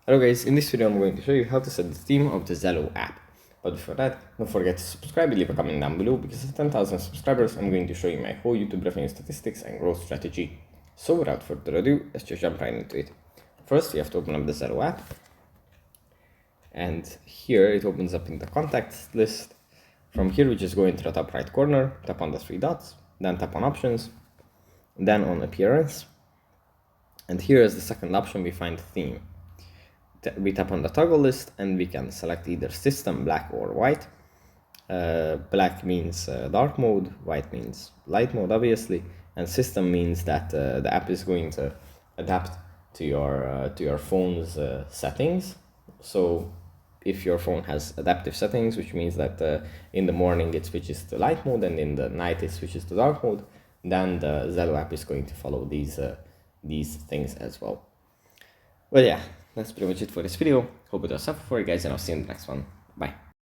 Hello guys, in this video I'm going to show you how to set the theme of the Zello app. But before that, don't forget to subscribe and leave a comment down below, because at 10,000 subscribers I'm going to show you my whole YouTube revenue statistics and growth strategy. So without further ado, let's just jump right into it. First, you have to open up the Zello app. And here it opens up in the contacts list. From here we just go into the top right corner, tap on the three dots, then tap on options, then on appearance. And here is the second option, we find theme. We tap on the toggle list and we can select either system, black or white. Black means dark mode, white means light mode obviously, and system means that the app is going to adapt to your phone's settings. So if your phone has adaptive settings, which means that in the morning it switches to light mode and in the night it switches to dark mode, then the Zello app is going to follow these things as well. Well, yeah, that's pretty much it for this video. Hope it was helpful for you guys, and I'll see you in the next one. Bye.